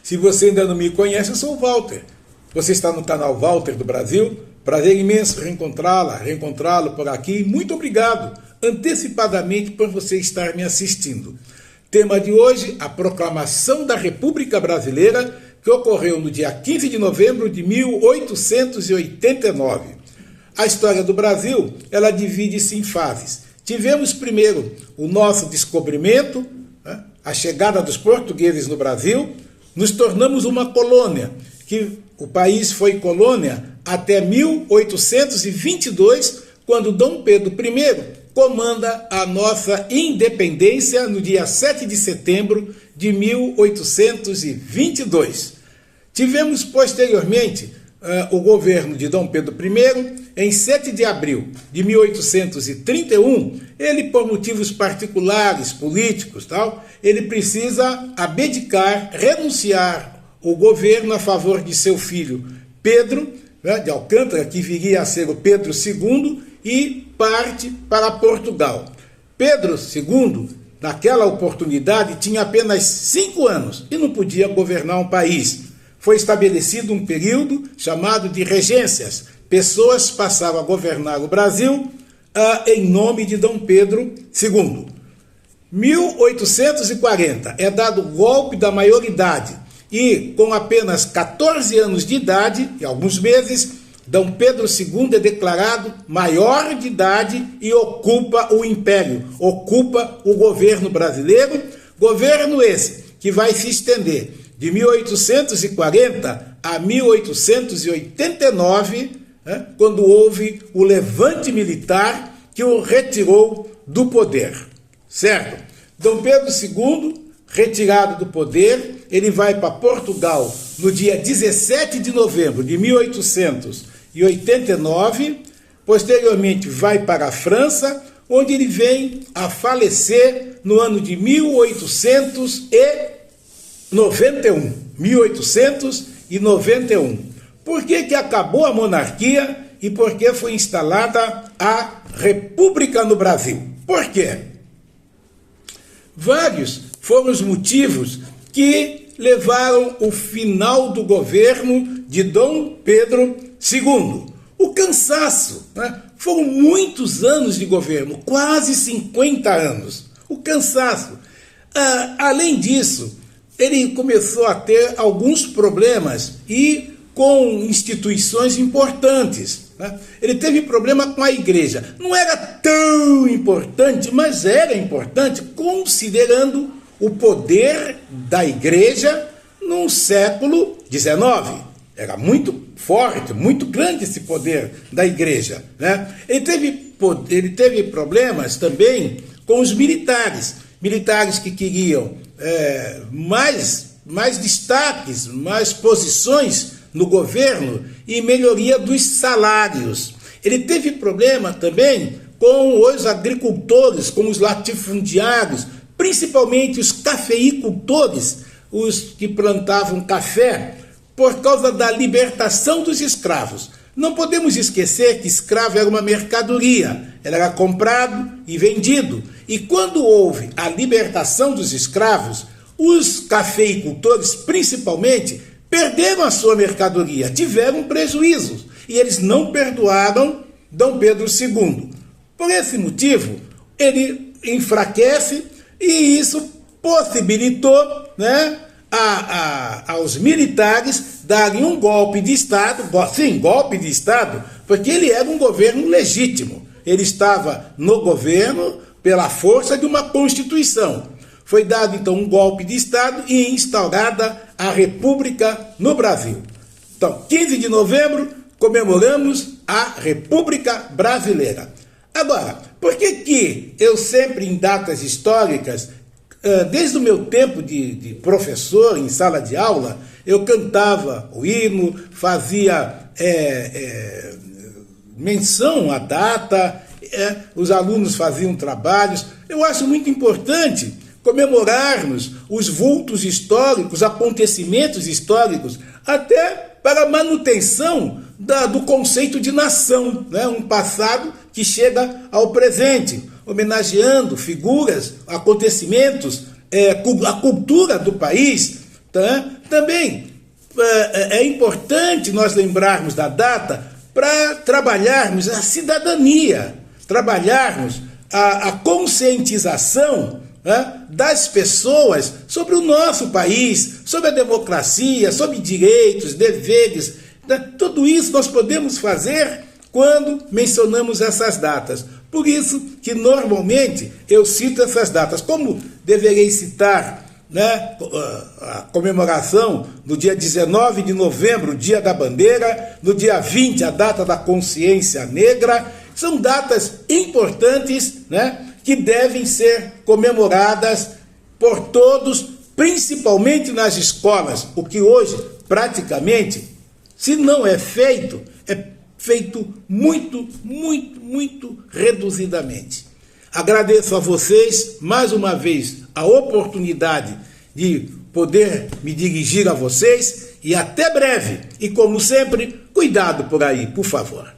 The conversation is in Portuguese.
Se você ainda não me conhece, eu sou o Walter. Você está no canal Walter do Brasil. Prazer imenso reencontrá-lo por aqui. Muito obrigado antecipadamente por você estar me assistindo. Tema de hoje, a proclamação da República Brasileira, que ocorreu no dia 15 de novembro de 1889. A história do Brasil, ela divide-se em fases. Tivemos primeiro o nosso descobrimento, a chegada dos portugueses no Brasil. Nos tornamos uma colônia, que o país foi colônia até 1822, quando Dom Pedro I comanda a nossa independência no dia 7 de setembro de 1822. Tivemos posteriormente o governo de Dom Pedro I, em 7 de abril de 1831, ele, por motivos particulares, políticos, ele precisa abdicar, renunciar o governo a favor de seu filho Pedro, de Alcântara, que viria a ser o Pedro II, e parte para Portugal. Pedro II, naquela oportunidade, tinha apenas 5 anos e não podia governar um país. Foi estabelecido um período chamado de regências. Pessoas passavam a governar o Brasil em nome de Dom Pedro II. 1840 é dado o golpe da maioridade e, com apenas 14 anos de idade e alguns meses, Dom Pedro II é declarado maior de idade e ocupa o império, ocupa o governo brasileiro, governo esse que vai se estender de 1840 a 1889, quando houve o levante militar que o retirou do poder, certo? Dom Pedro II, retirado do poder, ele vai para Portugal no dia 17 de novembro de 1889, posteriormente vai para a França, onde ele vem a falecer no ano de 1891. Por que acabou a monarquia e por que foi instalada a República no Brasil? Por quê? Vários foram os motivos que levaram o final do governo de Dom Pedro II. O cansaço, foram muitos anos de governo, quase 50 anos. O cansaço. Além disso, ele começou a ter alguns problemas e com instituições importantes. Ele teve problema com a igreja. Não era tão importante, mas era importante considerando o poder da igreja no século XIX. Era muito forte, muito grande esse poder da igreja. Ele teve problemas também com os militares. Militares que queriam mais destaques, mais posições no governo e melhoria dos salários. Ele teve problema também com os agricultores, com os latifundiários, principalmente os cafeicultores, os que plantavam café, por causa da libertação dos escravos. Não podemos esquecer que escravo era uma mercadoria, ele era comprado e vendido. E quando houve a libertação dos escravos, os cafeicultores, principalmente, perderam a sua mercadoria, tiveram prejuízos, e eles não perdoaram Dom Pedro II. Por esse motivo, ele enfraquece, e isso possibilitou aos militares darem um golpe de Estado, sim, golpe de Estado, porque ele era um governo legítimo. Ele estava no governo pela força de uma Constituição. Foi dado, então, um golpe de Estado e instaurada a República no Brasil. Então, 15 de novembro, comemoramos a República Brasileira. Agora, por que eu sempre, em datas históricas, desde o meu tempo de professor em sala de aula, eu cantava o hino, fazia menção à data, os alunos faziam trabalhos. Eu acho muito importante comemorarmos os vultos históricos, acontecimentos históricos, até para a manutenção do conceito de nação, um passado que chega ao presente, homenageando figuras, acontecimentos, a cultura do país, Tá? Também é importante nós lembrarmos da data para trabalharmos a cidadania, trabalharmos a conscientização, né, das pessoas sobre o nosso país, sobre a democracia, sobre direitos, deveres. Né? Tudo isso nós podemos fazer quando mencionamos essas datas. Por isso que normalmente eu cito essas datas. Como deverei citar, né, a comemoração no dia 19 de novembro, Dia da Bandeira, no dia 20, a data da consciência negra, são datas importantes, né, que devem ser comemoradas por todos, principalmente nas escolas, o que hoje, praticamente, se não é feito muito reduzidamente. Agradeço a vocês, mais uma vez, a oportunidade de poder me dirigir a vocês e até breve. E, como sempre, cuidado por aí, por favor.